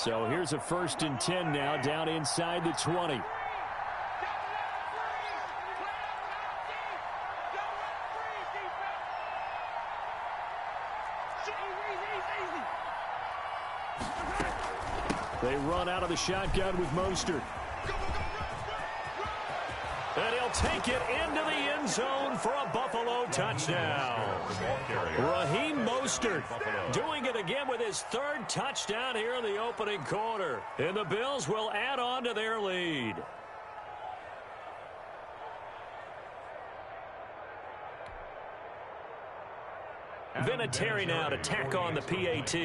So here's a 1st and 10 now, down inside the 20. They run out of the shotgun with Mostert. And he'll take it into the end zone for a Buffalo touchdown. Raheem Mostert doing it again with his 3rd touchdown here in the opening quarter. And the Bills will add on to their lead. Vinatieri now to tack on the PAT.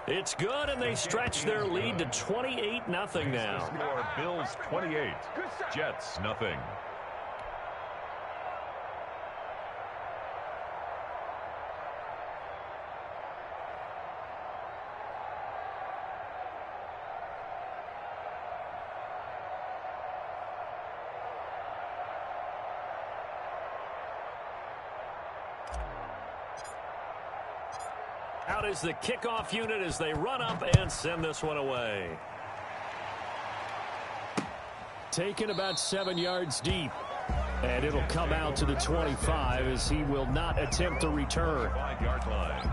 It's good, and they stretch their lead to 28-0 now. Score Bills 28, Jets nothing. Out is the kickoff unit as they run up and send this one away. Taken about 7 yards deep. And it'll come out to the 25 as he will not attempt the return. 5-yard line.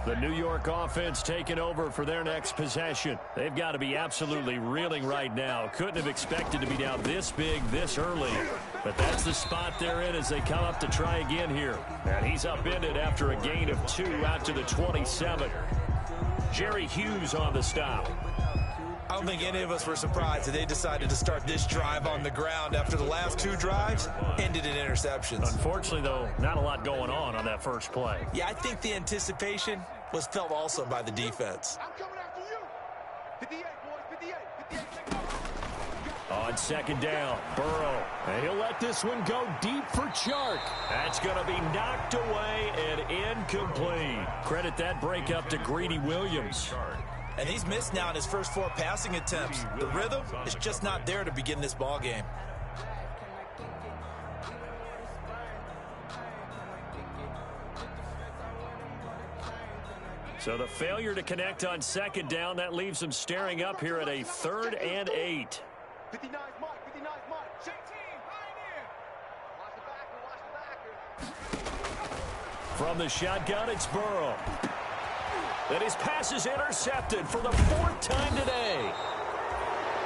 The New York offense taking over for their next possession. They've got to be absolutely reeling right now. Couldn't have expected to be down this big this early. But that's the spot they're in as they come up to try again here. And he's upended after a gain of 2 out to the 27. Jerry Hughes on the stop. I don't think any of us were surprised that they decided to start this drive on the ground after the last 2 drives ended in interceptions. Unfortunately, though, not a lot going on that first play. Yeah, I think the anticipation was felt also by the defense. I'm coming after you. 58, boys, 58. On 2nd down, Burrow. And he'll let this one go deep for Chark. That's going to be knocked away and incomplete. Credit that breakup to Greedy Williams. And he's missed now in his first 4 passing attempts. The rhythm is just not there to begin this ball game. So the failure to connect on 2nd down, that leaves them staring up here at a 3rd and 8. 59's Mike, 59's Mike. Check team, pioneer. Watch the backer. From the shotgun, it's Burrow. And his pass is intercepted for the 4th time today.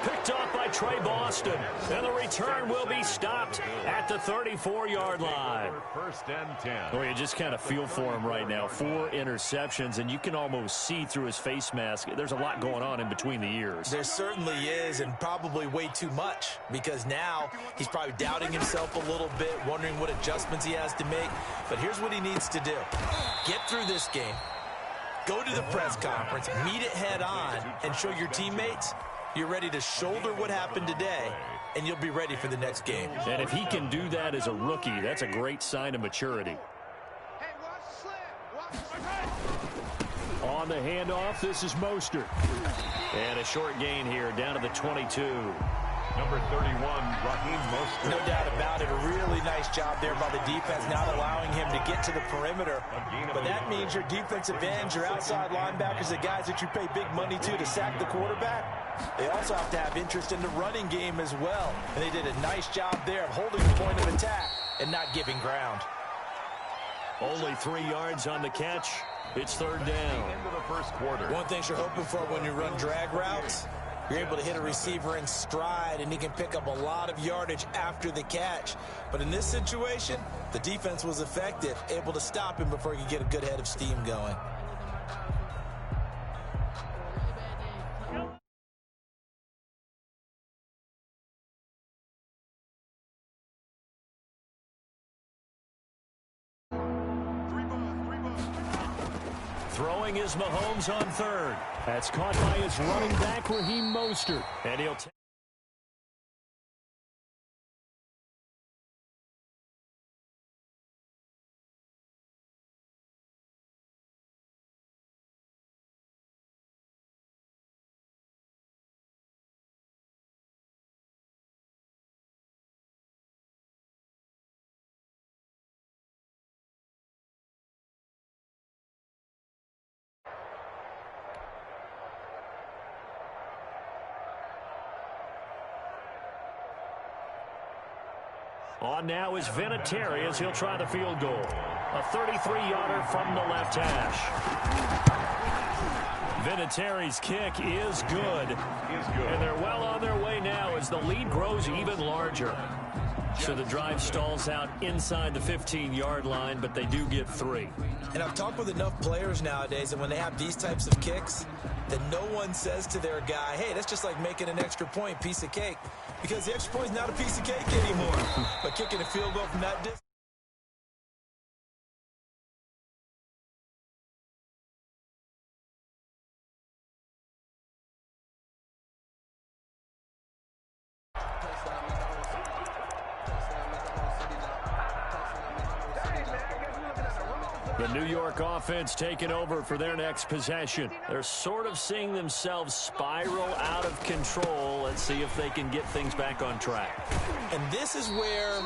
Picked off by Trey Boston. And the return will be stopped at the 34-yard line. 1st and 10. Oh, you just kind of feel for him right now. 4 interceptions, and you can almost see through his face mask. There's a lot going on in between the ears. There certainly is, and probably way too much, because now he's probably doubting himself a little bit, wondering what adjustments he has to make. But here's what he needs to do. Get through this game. Go to the press conference, meet it head on, and show your teammates you're ready to shoulder what happened today, and you'll be ready for the next game. And if he can do that as a rookie, that's a great sign of maturity. Hey, watch the slant. Watch the On the handoff, this is Mostert. And a short gain here, down to the 22. Number 31, Raheem Mostert. No doubt about it. A really nice job there by the defense, not allowing him to get to the perimeter. But that means your defensive ends, your outside linebackers, the guys that you pay big money to sack the quarterback, they also have to have interest in the running game as well. And they did a nice job there of holding the point of attack and not giving ground. Only 3 yards on the catch. It's 3rd down. Into the 1st quarter. One thing you're hoping for when you run drag routes, you're able to hit a receiver in stride, and he can pick up a lot of yardage after the catch. But in this situation, the defense was effective, able to stop him before he could get a good head of steam going. Throwing is Mahomes on 3rd. That's caught by his running back, Raheem Mostert. And he'll take On now is Vinatieri as he'll try the field goal. A 33-yarder from the left hash. Vinatieri's kick is good. And they're well on their way now as the lead grows even larger. So the drive stalls out inside the 15-yard line, but they do get 3. And I've talked with enough players nowadays, and when they have these types of kicks, that no one says to their guy, hey, that's just like making an extra point, piece of cake. Because the extra point is not a piece of cake anymore. But kicking a field goal from that distance. The New York offense taking over for their next possession. They're sort of seeing themselves spiral out of control. Let's see if they can get things back on track. And this is where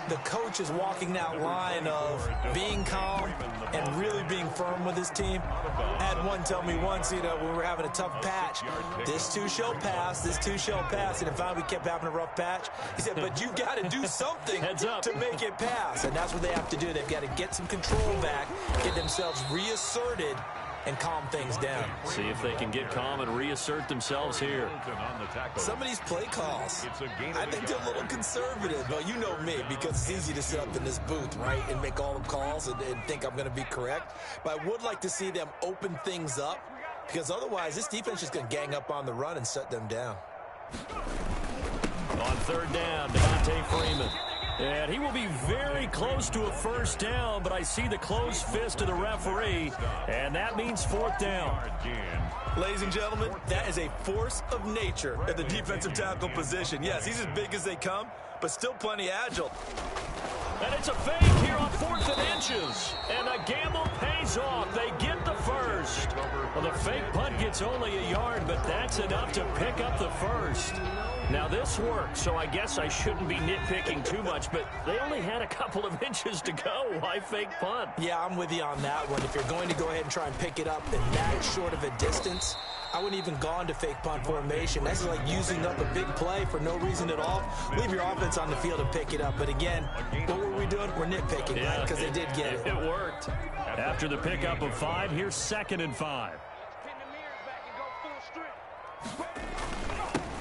the coach is walking that line of being calm and really being firm with his team. I had one tell me once, when we were having a tough patch, this too shall pass, this too shall pass. And if we kept having a rough patch, he said, but you got to do something to make it pass. And that's what they have to do. They've got to get some control back, get themselves reasserted, and calm things down. See if they can get calm and reassert themselves here. Some of these play calls, I think they're a little conservative. Well, you know me, because it's easy to sit up in this booth, right, and make all the calls and think I'm going to be correct. But I would like to see them open things up, because otherwise this defense is going to gang up on the run and shut them down. On third down, Devontae Freeman. And he will be very close to a first down, but I see the closed fist of the referee, and that means fourth down. Ladies and gentlemen, that is a force of nature at the defensive tackle position. Yes, he's as big as they come, but still plenty agile. And it's a fake here on 4th and inches. And the gamble pays off. They get the first. Well, the fake punt gets only a yard, but that's enough to pick up the first. Now, this worked, so I guess I shouldn't be nitpicking too much, but they only had a couple of inches to go. Why fake punt? Yeah, I'm with you on that one. If you're going to go ahead and try and pick it up in that short of a distance, I wouldn't even gone to fake punt formation. That's like using up a big play for no reason at all. Leave your offense on the field and pick it up. But again, what were we doing? We're nitpicking, right? Because they did get it. It worked. After the pickup of 5, here's 2nd and 5.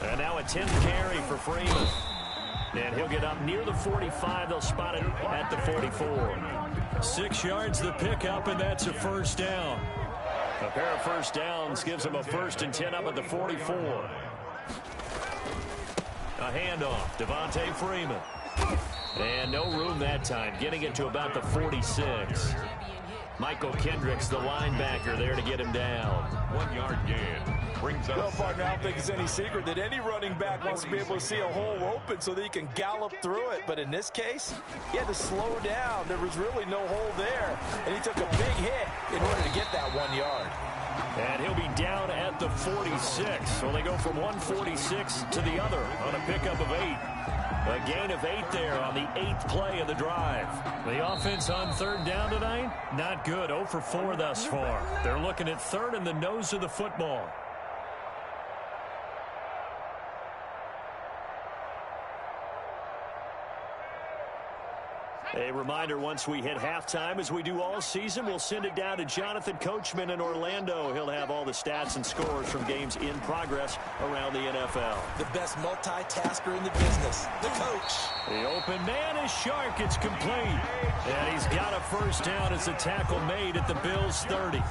And now a 10th carry for Freeman. And he'll get up near the 45. They'll spot it at the 44. 6 yards the pickup, and that's a first down. A pair of first downs gives them a 1st and 10 up at the 44. A handoff, Devontae Freeman. And no room that time, getting it to about the 46. Michael Kendricks, the linebacker, there to get him down. 1 yard gain. Brings up. Well, partner, I don't think it's any secret that any running back wants to be able to see a hole open so that he can gallop through it. But in this case, he had to slow down. There was really no hole there. And he took a big hit in order to get that 1 yard. And he'll be down at the 46. So they go from 146 to the other on a pickup of 8. A gain of 8 there on the 8th play of the drive. The offense on third down tonight, not good. 0 for 4 thus far. They're looking at third in the nose of the football. A reminder, once we hit halftime, as we do all season, we'll send it down to Jonathan Coachman in Orlando. He'll have all the stats and scores from games in progress around the NFL. The best multitasker in the business, the coach. The open man is Shark. It's complete. And he's got a first down as the tackle made at the Bills' 30.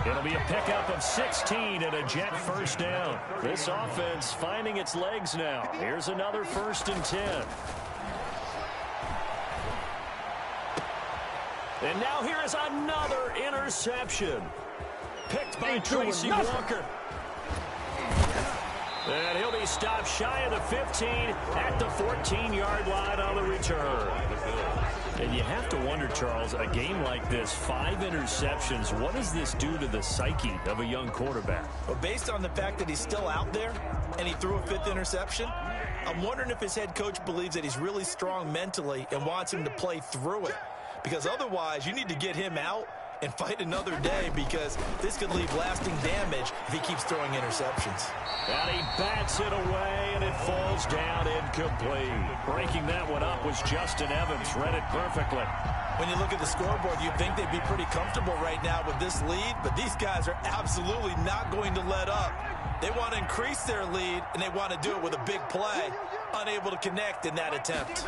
It'll be a pickup of 16 and a Jet first down. This offense finding its legs now. Here's another 1st and 10. And now here is another interception. Picked by Tracy Walker. And he'll be stopped shy of the 15 at the 14-yard line on the return. And you have to wonder, Charles, a game like this, 5 interceptions, what does this do to the psyche of a young quarterback? Well, based on the fact that he's still out there and he threw a 5th interception, I'm wondering if his head coach believes that he's really strong mentally and wants him to play through it. Because otherwise, you need to get him out and fight another day, because this could leave lasting damage if he keeps throwing interceptions. And he bats it away, and it falls down incomplete. Breaking that one up was Justin Evans. Read it perfectly. When you look at the scoreboard, you'd think they'd be pretty comfortable right now with this lead, but these guys are absolutely not going to let up. They want to increase their lead, and they want to do it with a big play. Unable to connect in that attempt.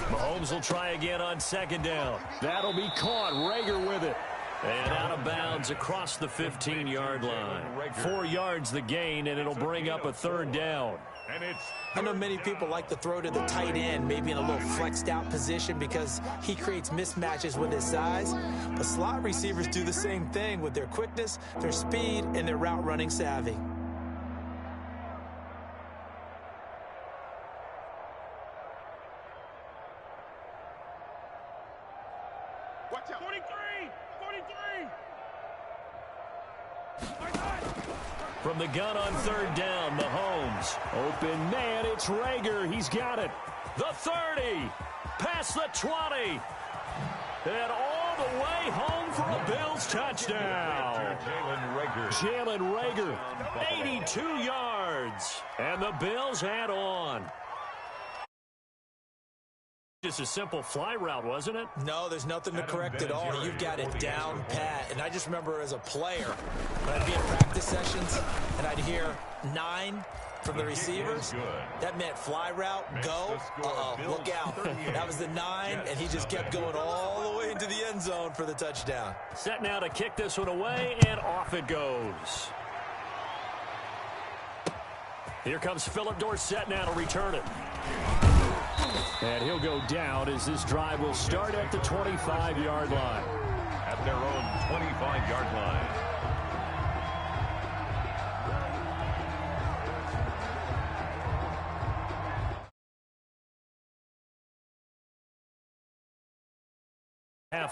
Mahomes will try again on second down. That'll be caught. Rager with it. And out of bounds across the 15-yard line. 4 yards the gain, and it'll bring up a third down. I know many people like to throw to the tight end, maybe in a little flexed out position, because he creates mismatches with his size. But slot receivers do the same thing with their quickness, their speed, and their route running savvy. Watch out. 43! 43! From the gun on third down, Mahomes. Open man, it's Rager. He's got it. The 30. Past the 20. And all the way home for a Bills touchdown. Jalen Rager, 82 yards. And the Bills add on. Just a simple fly route, wasn't it? No, there's nothing to correct at all. You've got it down pat. And I just remember as a player, when I'd be in practice sessions and I'd hear 9 from the receivers, that meant fly route, go, look out. That was the 9, and he just kept going all the way into the end zone for the touchdown. Set now to kick this one away, and off it goes. Here comes Philip Dorsett now to return it. And he'll go down as this drive will start at the 25-yard line. At their own 25-yard line.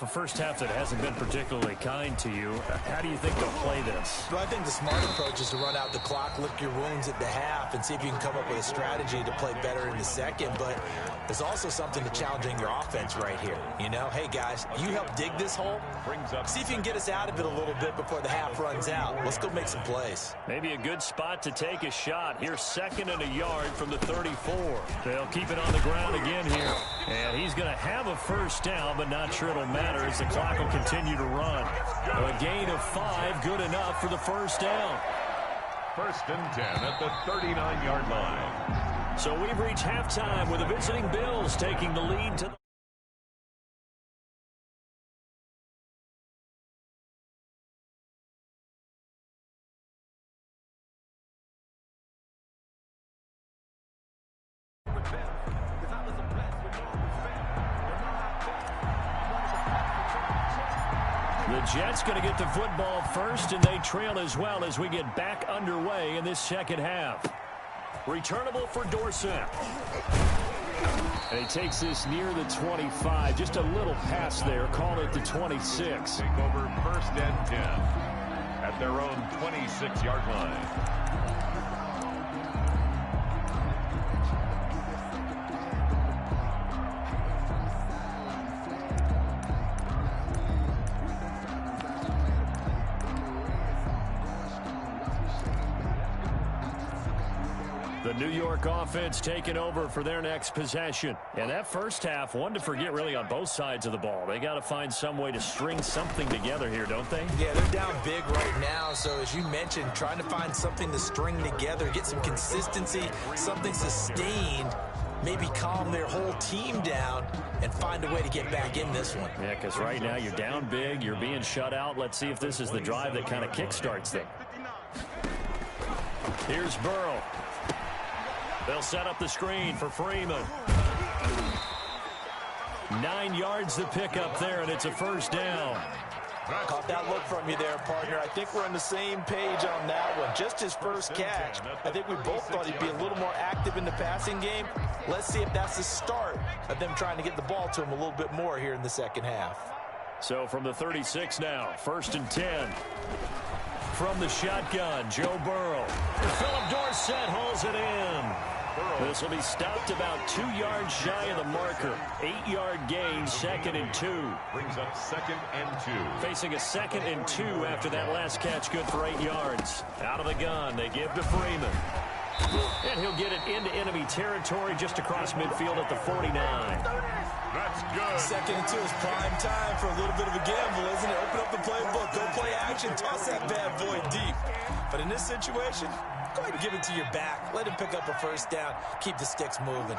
A first half that hasn't been particularly kind to you. How do you think they'll play this? Well, I think the smart approach is to run out the clock, lick your wounds at the half, and see if you can come up with a strategy to play better in the second. But there's also something to challenging your offense right here. You know, hey, guys, you help dig this hole. See if you can get us out of it a little bit before the half runs out. Let's go make some plays. Maybe a good spot to take a shot. Here's 2nd and a yard from the 34. They'll keep it on the ground again here. And he's going to have a first down, but not sure it'll matter as the clock will continue to run. A gain of 5, good enough for the first down. 1st and 10 at the 39-yard line. So we've reached halftime with the visiting Bills taking the lead to the Jets going to get the football first, and they trail as well as we get back underway in this second half. Returnable for Dorsett. And he takes this near the 25. Just a little pass there. Call it the 26. Take over 1st and 10 at their own 26-yard line. The New York offense taking over for their next possession. And that first half, one to forget really on both sides of the ball. They got to find some way to string something together here, don't they? Yeah, they're down big right now. So as you mentioned, trying to find something to string together, get some consistency, something sustained, maybe calm their whole team down and find a way to get back in this one. Yeah, because right now you're down big, you're being shut out. Let's see if this is the drive that kind of kickstarts them. Here's Burrow. They'll set up the screen for Freeman. 9 yards to pick up there, and it's a first down. Caught that look from you there, partner. I think we're on the same page on that one. Just his first catch. I think we both thought he'd be a little more active in the passing game. Let's see if that's the start of them trying to get the ball to him a little bit more here in the second half. So from the 36 now, 1st and 10. From the shotgun, Joe Burrow. Philip Dorsett hauls it in. This will be stopped about 2 yards shy of the marker. 8-yard gain, 2nd and 2. Brings up 2nd and 2. Facing a 2nd and 2 after that last catch, good for 8 yards. Out of the gun, they give to Freeman. And he'll get it into enemy territory just across midfield at the 49. That's good. 2nd and 2 is prime time for a little bit of a gamble, isn't it? Open up the playbook, go play action, toss that bad boy deep. But in this situation, go ahead and give it to your back. Let him pick up a first down. Keep the sticks moving.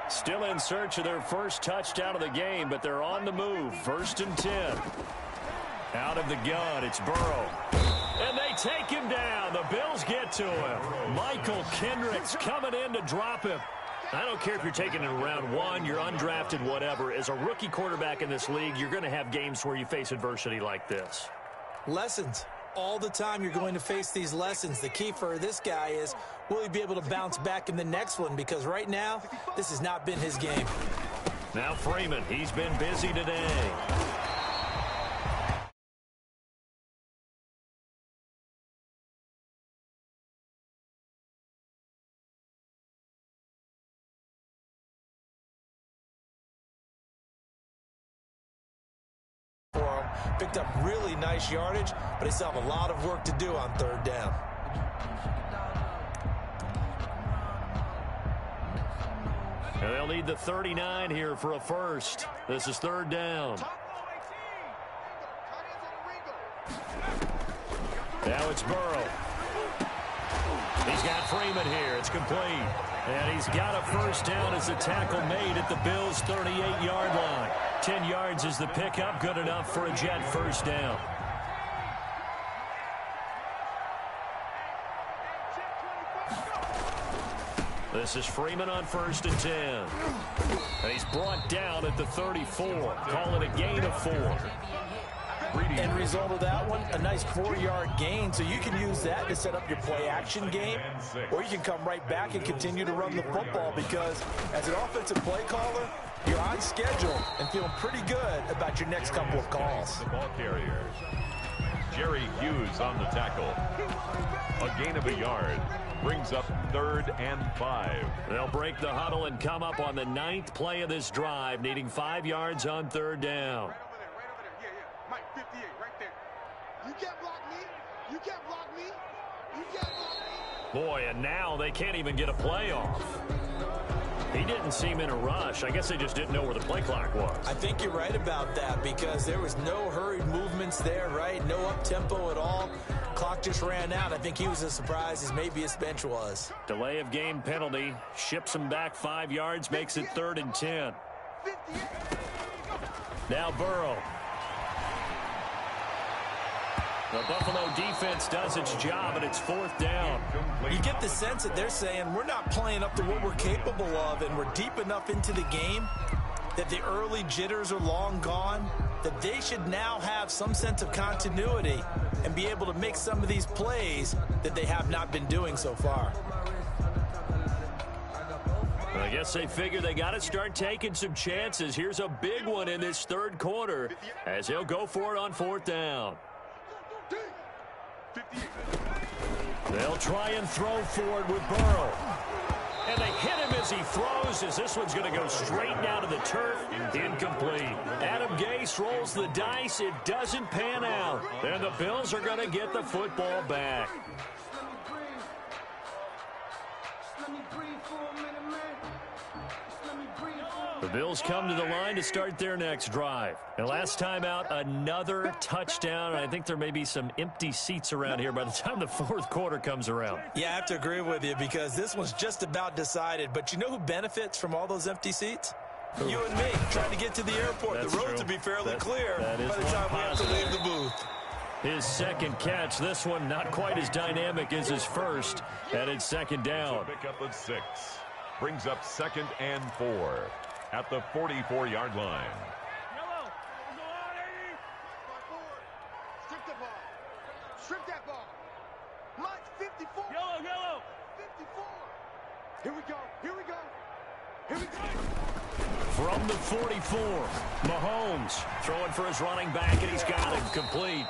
Still in search of their first touchdown of the game, but they're on the move. 1st and 10. Out of the gun, it's Burrow. And they take him down. The Bills get to him. Michael Kendricks coming in to drop him. I don't care if you're taking it in round 1, you're undrafted, whatever. As a rookie quarterback in this league, you're going to have games where you face adversity like this. Lessons. All the time you're going to face these lessons. The key for this guy is, will he be able to bounce back in the next one? Because right now, this has not been his game. Now Freeman, he's been busy today. Picked up really nice yardage, but he still have a lot of work to do on 3rd down. And they'll need the 39 here for a first. This is 3rd down. Now it's Burrow. He's got Freeman here. It's complete. And he's got a first down as the tackle made at the Bills' 38-yard line. 10 yards is the pickup. Good enough for a Jet first down. This is Freeman on 1st and 10. And he's brought down at the 34. Call it a gain of 4. End result of that one, a nice 4-yard gain. So you can use that to set up your play-action game, or you can come right back and continue to run the football, because as an offensive play caller, you're on schedule and feeling pretty good about your next couple of calls. The ball carrier. Jerry Hughes on the tackle. A gain of a yard. Brings up 3rd and 5. They'll break the huddle and come up on the 9th play of this drive, needing 5 yards on 3rd down. Mike, 58, right there. You can't block me. You can't block me. You can't block me. Boy, and now they can't even get a play off. He didn't seem in a rush. I guess they just didn't know where the play clock was. I think you're right about that, because there was no hurried movements there, right? No up-tempo at all. Clock just ran out. I think he was as surprised as maybe his bench was. Delay of game penalty. Ships him back 5 yards, makes it 3rd and 10. Now Burrow. The Buffalo defense does its job, and it's 4th down. You get the sense that they're saying we're not playing up to what we're capable of, and we're deep enough into the game that the early jitters are long gone, that they should now have some sense of continuity and be able to make some of these plays that they have not been doing so far. I guess they figure they got to start taking some chances. Here's a big one in this 3rd quarter as he'll go for it on 4th down. They'll try and throw forward with Burrow. And they hit him as he throws, as this one's going to go straight down to the turf. Incomplete. Adam Gase rolls the dice. It doesn't pan out. And the Bills are going to get the football back. The Bills come to the line to start their next drive. And last time out, another touchdown. And I think there may be some empty seats around here by the time the 4th quarter comes around. Yeah, I have to agree with you, because this one's just about decided. But you know who benefits from all those empty seats? You and me, trying to get to the airport. That's the roads true. will be fairly clear that is by the time we have to leave the booth. His 2nd catch, this one not quite as dynamic as his first, and it's 2nd down. Pick up at 6. Brings up 2nd and 4 at the 44-yard line. Strip the ball. Strip that ball. Mike, 54. Yellow. 54. Here we go. Here we go. Here we go. From the 44, Mahomes throwing for his running back, and he's got him complete.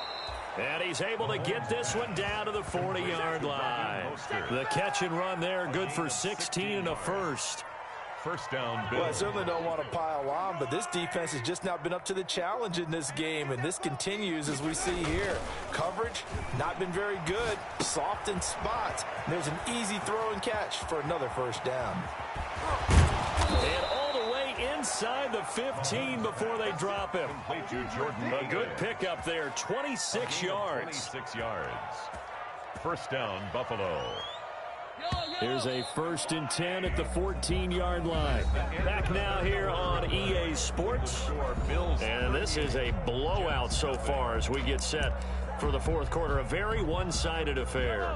And he's able to get this one down to the 40-yard line. The catch and run there, good for 16 and a first. First down, Bills. Well, I certainly don't want to pile on, but this defense has just not been up to the challenge in this game, and this continues as we see here. Coverage, not been very good, soft in spots. There's an easy throw and catch for another first down. And all the way inside the 15 before they drop him. A good pickup there, 26 yards. 26 yards. First down, Buffalo. Here's a 1st and 10 at the 14-yard line. Back now here on EA Sports. And this is a blowout so far as we get set for the fourth quarter. A very one-sided affair.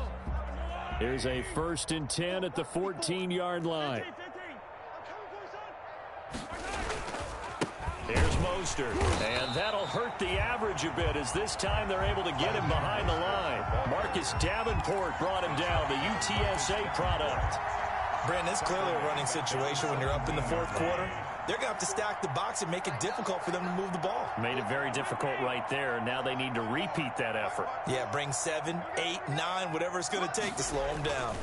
Here's a 1st and 10 at the 14-yard line. Here's Mostert, and that'll hurt the average a bit as this time they're able to get him behind the line. Marcus Davenport brought him down, the UTSA product. Brandon, it's clearly a running situation when you're up in the fourth quarter. They're going to have to stack the box and make it difficult for them to move the ball. Made it very difficult right there, and now they need to repeat that effort. Yeah, bring 7, 8, 9, whatever it's going to take to slow them down.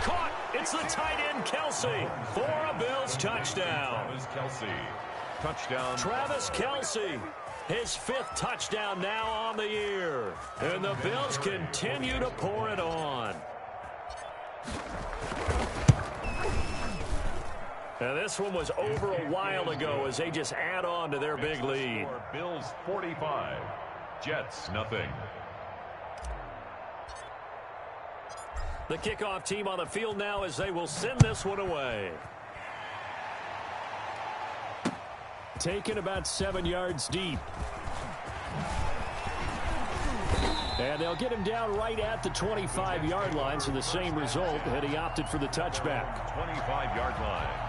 Caught! It's the tight end, Kelce, for a Bills touchdown. Travis Kelce, his 5th touchdown now on the year. And the Bills continue to pour it on. Now this one was over a while ago as they just add on to their big lead. Bills 45, Jets nothing. The kickoff team on the field now as they will send this one away. Taken about 7 yards deep. And they'll get him down right at the 25-yard line, so the same result had he opted for the touchback. 25-yard line.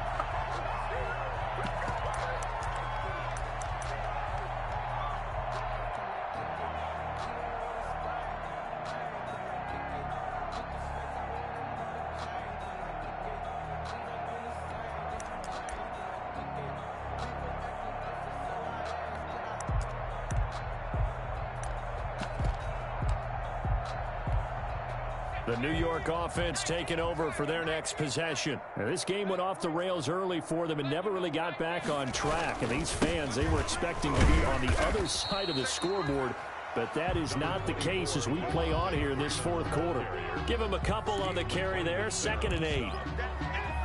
The New York offense taking over for their next possession. Now, this game went off the rails early for them and never really got back on track. And these fans, they were expecting to be on the other side of the scoreboard. But that is not the case as we play on here in this fourth quarter. Give him a couple on the carry there, 2nd and 8. Now,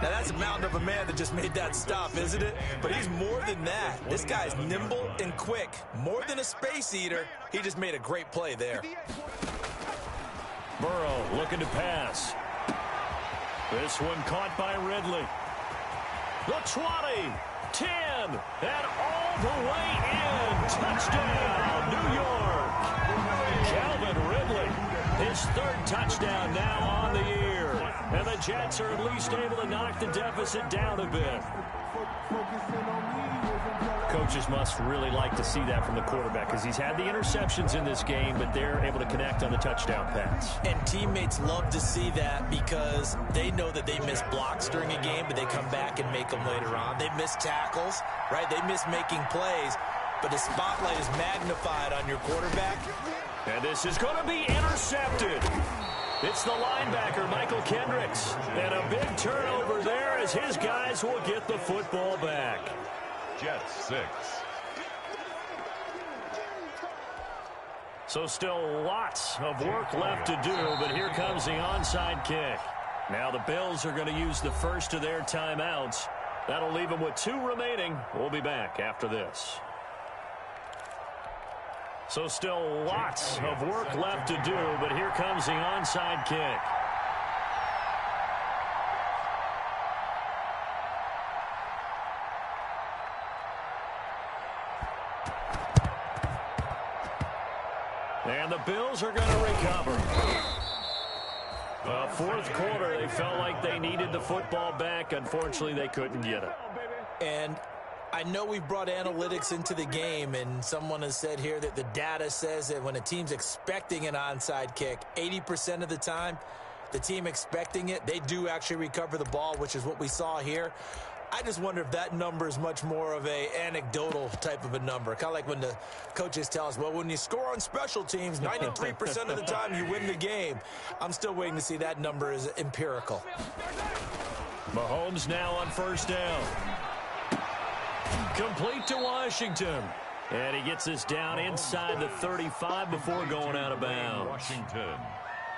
that's a mountain of a man that just made that stop, isn't it? But he's more than that. This guy's nimble and quick. More than a space eater, he just made a great play there. Burrow looking to pass. This one caught by Ridley. The 20, 10, and all the way in. Touchdown, New York. Calvin Ridley, his 3rd touchdown now on the year. And the Jets are at least able to knock the deficit down a bit. Coaches must really like to see that from the quarterback because he's had the interceptions in this game, but they're able to connect on the touchdown pass. And teammates love to see that because they know that they miss blocks during a game, but they come back and make them later on. They miss tackles, right? They miss making plays, but the spotlight is magnified on your quarterback. And this is going to be intercepted. It's the linebacker, Michael Kendricks. And a big turnover there as his guys will get the football back. Jets 6. So still lots of work left to do, but here comes the onside kick. Now the Bills are going to use the first of their timeouts. That'll leave them with 2 remaining. We'll be back after this. So still lots of work left to do, but here comes the onside kick. And the Bills are going to recover. Fourth quarter, they felt like they needed the football back. Unfortunately, they couldn't get it. And I know we've brought analytics into the game, and someone has said here that the data says that when a team's expecting an onside kick, 80% of the time, the team expecting it, they do actually recover the ball, which is what we saw here. I just wonder if that number is much more of a anecdotal type of a number. Kind of like when the coaches tell us, well, when you score on special teams, 93% of the time you win the game. I'm still waiting to see that number is empirical. Mahomes now on first down. Complete to Washington. And he gets this down inside the 35 before going out of bounds. Washington.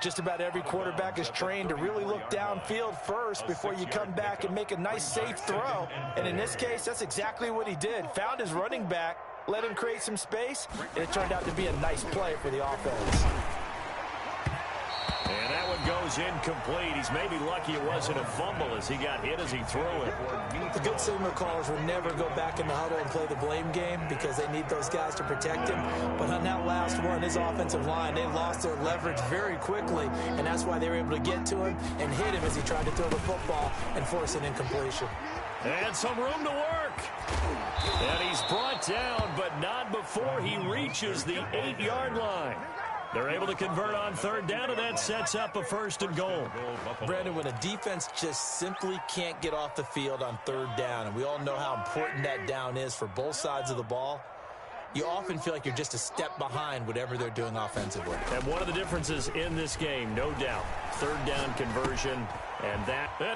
Just about every quarterback is trained to really look downfield first before you come back and make a nice, safe throw. And in this case, that's exactly what he did. Found his running back, let him create some space, and it turned out to be a nice play for the offense. And that one goes incomplete. He's maybe lucky it wasn't a fumble as he got hit as he threw it. The good signal callers would never go back in the huddle and play the blame game because they need those guys to protect him. But on that last one, his offensive line, they lost their leverage very quickly, and that's why they were able to get to him and hit him as he tried to throw the football and force an incompletion. And some room to work. And he's brought down, but not before he reaches the 8-yard line. They're able to convert on third down, and that sets up a first and goal. Brandon, when a defense just simply can't get off the field on third down, and we all know how important that down is for both sides of the ball, you often feel like you're just a step behind whatever they're doing offensively. And one of the differences in this game, no doubt, third down conversion, and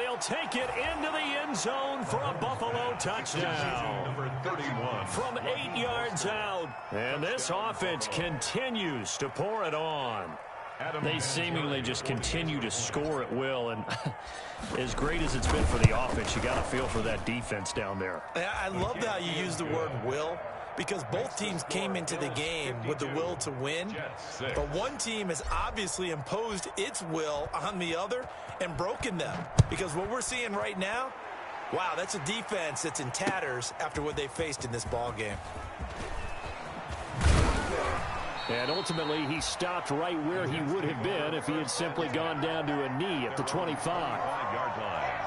he'll take it into the end zone for a Buffalo touchdown. Number 31. From 8 yards out. And this offense continues to pour it on. They seemingly just continue to score at will, and as great as it's been for the offense, you got to feel for that defense down there. I love how you use the word will, because both teams came into the game with the will to win, but one team has obviously imposed its will on the other and broken them, because what we're seeing right now, wow, that's a defense that's in tatters after what they faced in this ball game. And ultimately, he stopped right where he would have been if he had simply gone down to a knee at the 25. 5-yard line.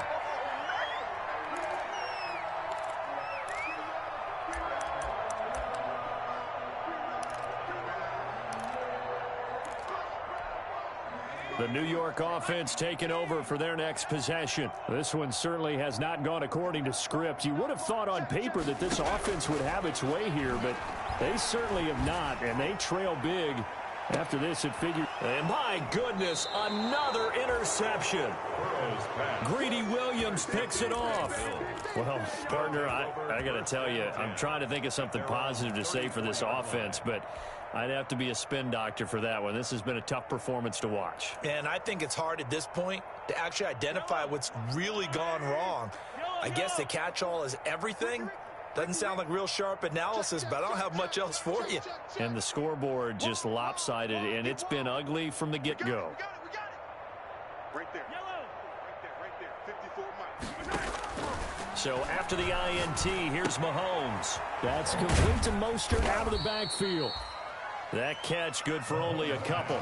The New York offense taking over for their next possession. This one certainly has not gone according to script. You would have thought on paper that this offense would have its way here, but they certainly have not, and they trail big. After this, it figured. And my goodness, another interception. Greedy Williams picks it off. Well, partner, I got to tell you, I'm trying to think of something positive to say for this offense, but I'd have to be a spin doctor for that one. This has been a tough performance to watch. And I think it's hard at this point to actually identify what's really gone wrong. I guess the catch-all is everything. Doesn't sound like real sharp analysis, but I don't have much else for you. And the scoreboard just lopsided, and it's been ugly from the get-go. Right there. Right there. 54 miles. So after the INT, here's Mahomes. That's complete to Mostert out of the backfield. That catch good for only a couple.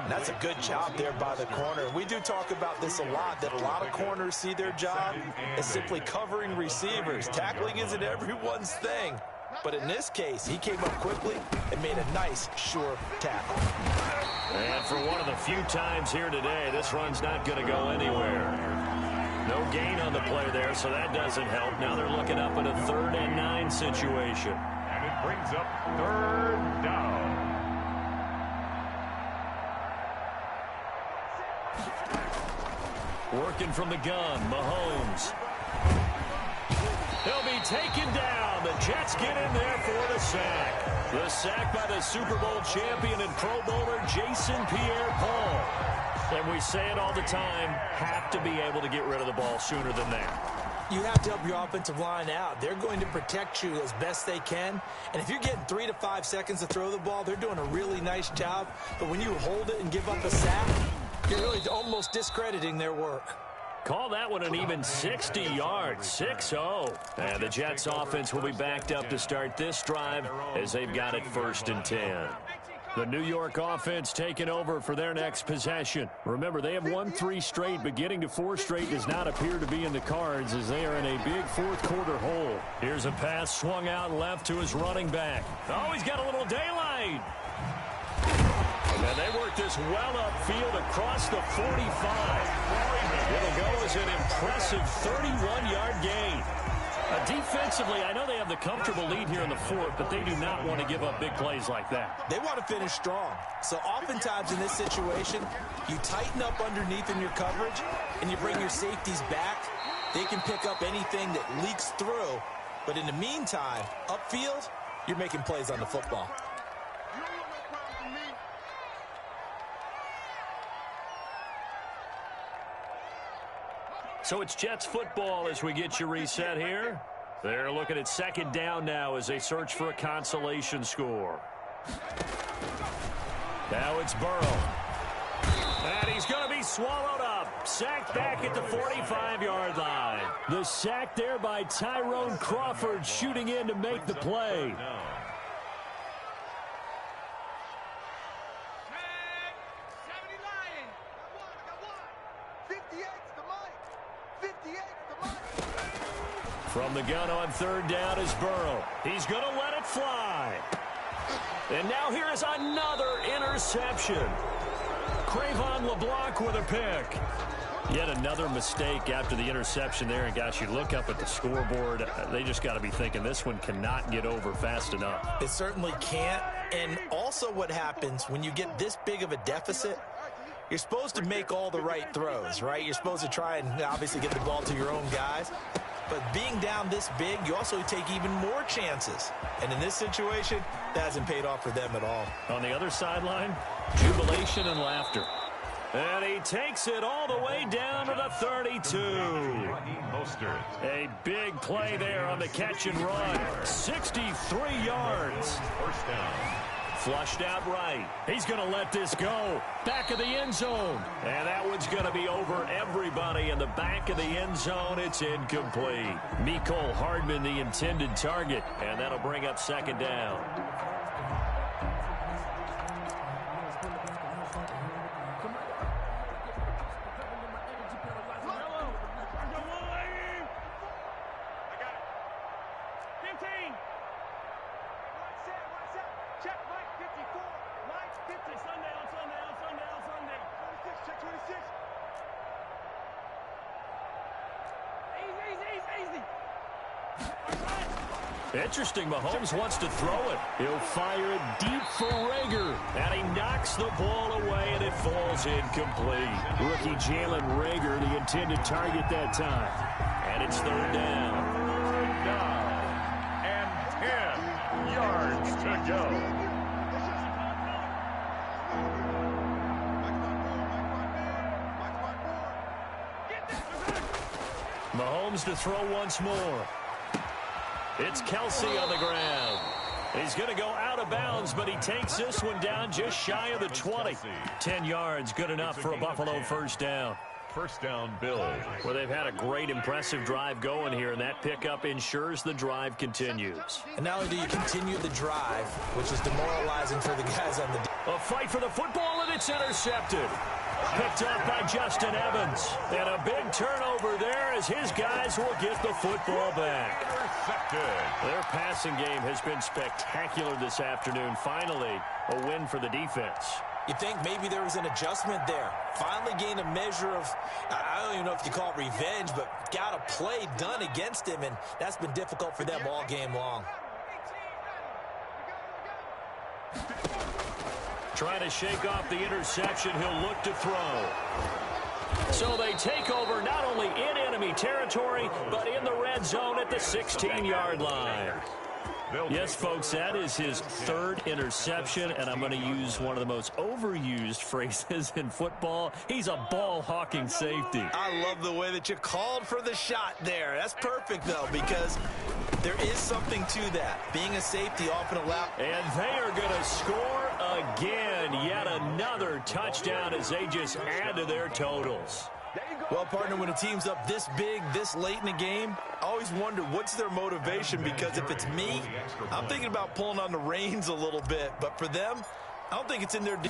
That's a good job there by the corner. We do talk about this a lot, that a lot of corners see their job as simply covering receivers. Tackling isn't everyone's thing. But in this case, he came up quickly and made a nice, sure tackle. And for one of the few times here today, this run's not going to go anywhere. No gain on the play there, so that doesn't help. Now they're looking up in a 3rd and 9 situation. And it brings up 3rd down. Working from the gun, Mahomes. He'll be taken down. The Jets get in there for the sack. The sack by the Super Bowl champion and Pro Bowler Jason Pierre-Paul. And we say it all the time, have to be able to get rid of the ball sooner than that. You have to help your offensive line out. They're going to protect you as best they can. And if you're getting 3 to 5 seconds to throw the ball, they're doing a really nice job. But when you hold it and give up a sack, you're really almost discrediting their work. Call that one an even 60 yards, 6-0. And the Jets offense will be backed up to start this drive as they've got it 1st and 10. The New York offense taking over for their next possession. Remember, they have won 3 straight, but getting to 4 straight does not appear to be in the cards as they are in a big 4th quarter hole. Here's a pass swung out left to his running back. Oh, he's got a little daylight. And they work this well upfield across the 45. It'll go as an impressive 31-yard gain. Defensively, I know they have the comfortable lead here in the fourth, but they do not want to give up big plays like that. They want to finish strong. So oftentimes in this situation, you tighten up underneath in your coverage, and you bring your safeties back. They can pick up anything that leaks through. But in the meantime, upfield, you're making plays on the football. So it's Jets football as we get you reset here. They're looking at second down now as they search for a consolation score. Now it's Burrow. And he's going to be swallowed up. Sacked back at the 45-yard line. The sack there by Tyrone Crawford shooting in to make the play. From the gun on third down is Burrow. He's going to let it fly. And now here is another interception. Crayvon LeBlanc with a pick. Yet another mistake after the interception there. And, gosh, you look up at the scoreboard. They just got to be thinking this one cannot get over fast enough. It certainly can't. And also what happens when you get this big of a deficit, you're supposed to make all the right throws, right? You're supposed to try and obviously get the ball to your own guys. But being down this big, you also take even more chances. And in this situation, that hasn't paid off for them at all. On the other sideline, jubilation and laughter. And he takes it all the way down to the 32. A big play there on the catch and run. 63 yards. First down. Flushed out right. He's going to let this go. Back of the end zone. And that one's going to be over everybody in the back of the end zone. It's incomplete. Mecole Hardman, the intended target. And that'll bring up second down. Interesting, Mahomes wants to throw it. He'll fire it deep for Rager. And he knocks the ball away, and it falls incomplete. Rookie Jalen Rager, the intended target that time. And it's third down. Third down. And 10 yards to go. Mahomes to throw once more. It's Kelsey on the ground. He's going to go out of bounds, but he takes this one down just shy of the 20. 10 yards, good enough for a Buffalo first down. First down, Bills. Well, they've had a great, impressive drive going here, and that pickup ensures the drive continues. And not only do you continue the drive, which is demoralizing for the guys on the... A fight for the football, and it's intercepted. Picked up by Justin Evans. And a big turnover there as his guys will get the football back. Their passing game has been spectacular this afternoon. Finally, a win for the defense. You think maybe there was an adjustment there. Finally gained a measure of, I don't even know if you call it revenge, but got a play done against him, and that's been difficult for them all game long. Trying to shake off the interception, he'll look to throw. So they take over not only in enemy territory, but in the red zone at the 16-yard line. Yes, folks, that is his third interception, and I'm going to use one of the most overused phrases in football. He's a ball-hawking safety. I love the way that you called for the shot there. That's perfect, though, because there is something to that. Being a safety often allows. And they are going to score again. Yet another touchdown as they just add to their totals. Well, partner, when a team's up this big, this late in the game, I always wonder what's their motivation, because if it's me, I'm thinking about pulling on the reins a little bit. But for them, I don't think it's in their...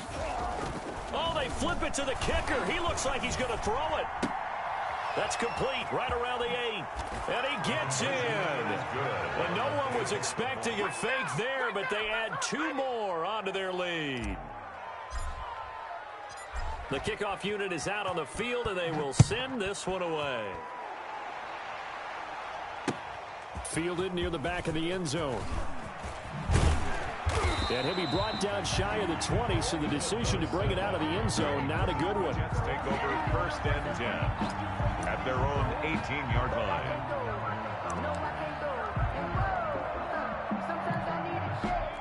Oh, they flip it to the kicker. He looks like he's going to throw it. That's complete right around the 8. And he gets in. And no one was expecting a fake there, but they add 2 more onto their lead. The kickoff unit is out on the field, and they will send this one away. Fielded near the back of the end zone. And he'll be brought down shy of the 20, so the decision to bring it out of the end zone, not a good one. Jets take over first and 10 at their own 18-yard line.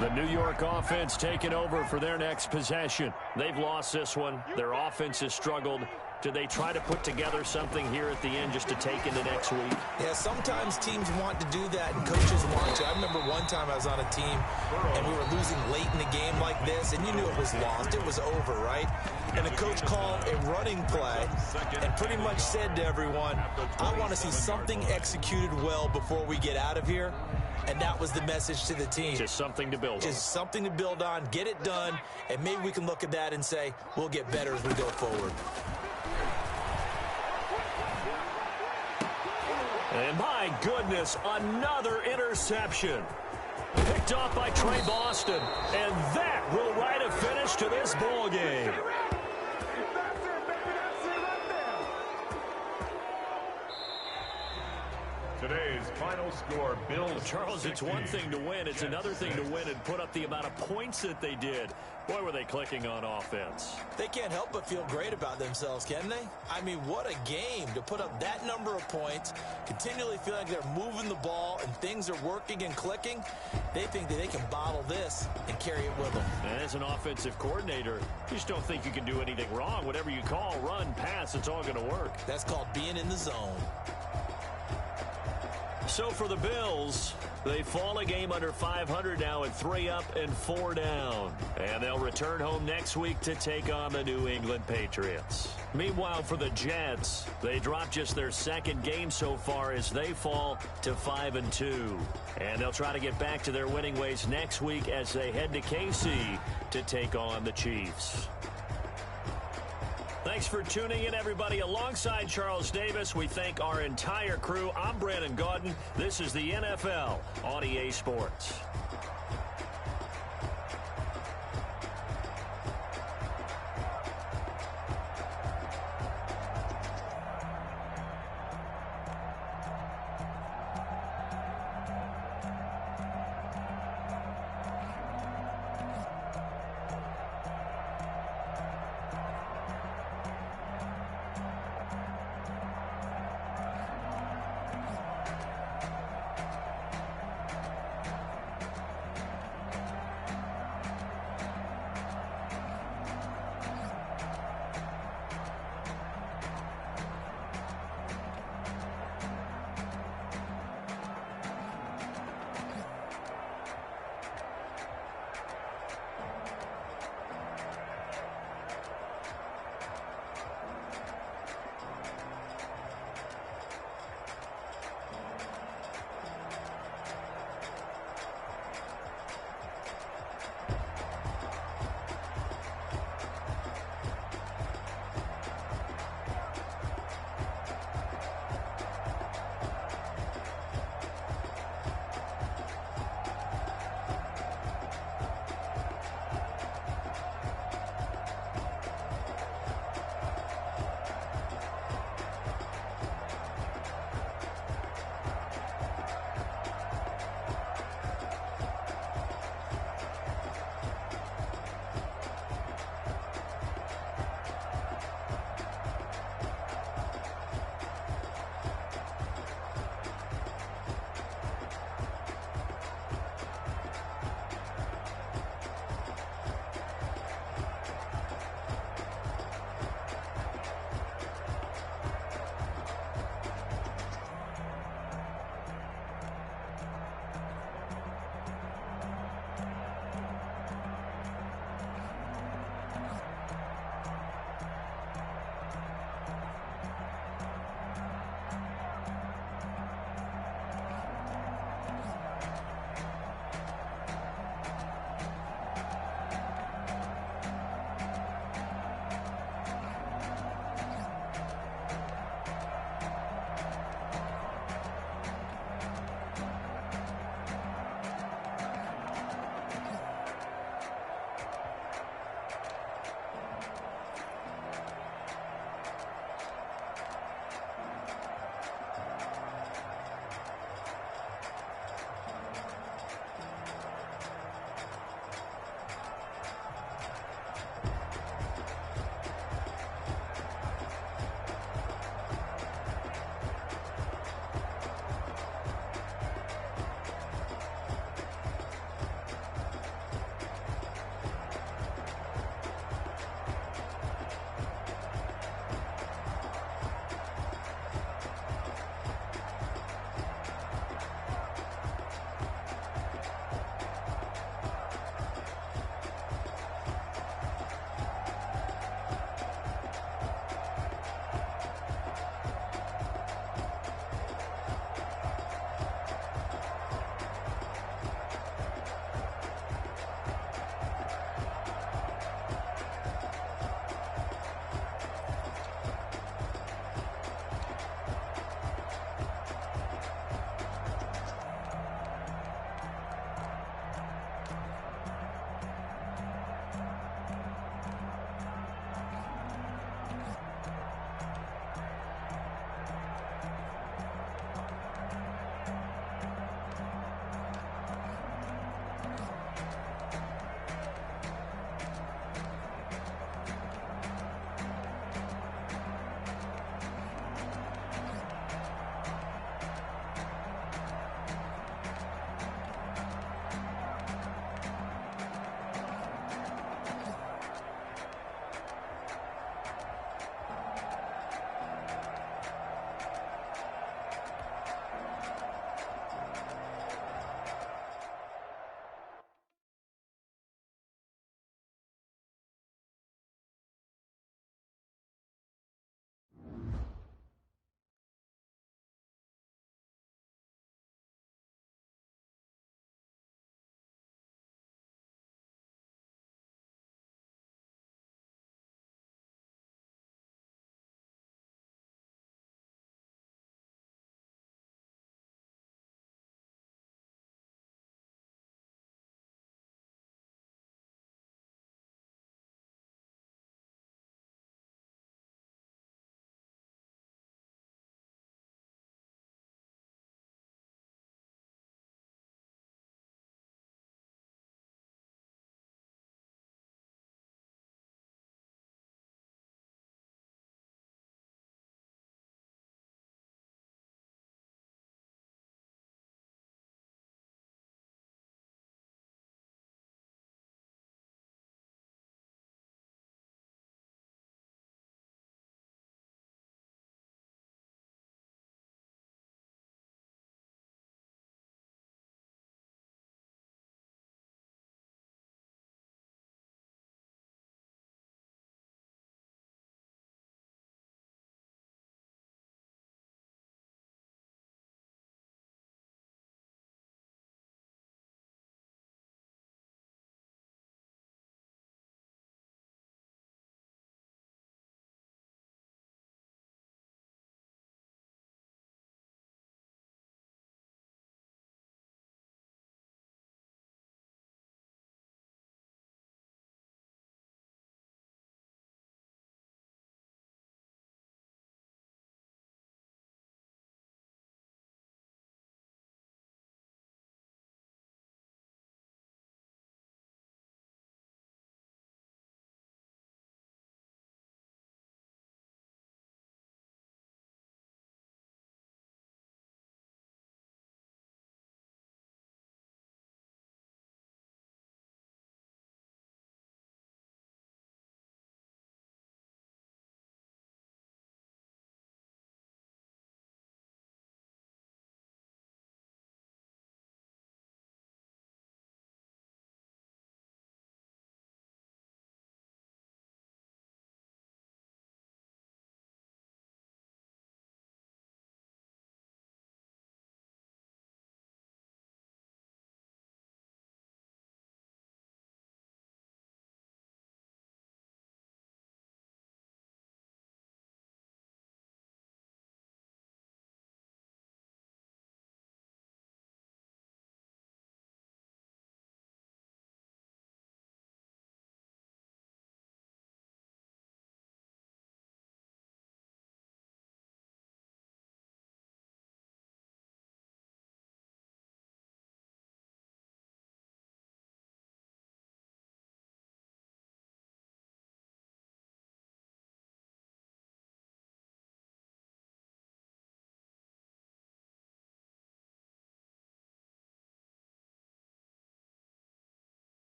The New York offense taking over for their next possession. They've lost this one. Their offense has struggled. Do they try to put together something here at the end just to take into next week? Yeah, sometimes teams want to do that and coaches want to. I remember one time I was on a team and we were losing late in the game like this, and you knew it was lost. It was over, right? And the coach called a running play and pretty much said to everyone, I want to see something executed well before we get out of here. And that was the message to the team. Just something to build on. Just something to build on, get it done, and maybe we can look at that and say, we'll get better as we go forward. And my goodness, another interception. Picked off by Trey Boston. And that will write a finish to this ball game. Today's final score, Bills. Charles, it's one thing to win. It's another thing to win and put up the amount of points that they did. Boy, were they clicking on offense. They can't help but feel great about themselves, can they? I mean, what a game to put up that number of points, continually feel like they're moving the ball and things are working and clicking. They think that they can bottle this and carry it with them. And as an offensive coordinator, you just don't think you can do anything wrong. Whatever you call, run, pass, it's all going to work. That's called being in the zone. So for the Bills, they fall a game under 500 now at 3 up and 4 down. And they'll return home next week to take on the New England Patriots. Meanwhile, for the Jets, they dropped just their second game so far as they fall to 5-2. And they'll try to get back to their winning ways next week as they head to KC to take on the Chiefs. Thanks for tuning in, everybody. Alongside Charles Davis, we thank our entire crew. I'm Brandon Gaudin. This is the NFL on EA Sports.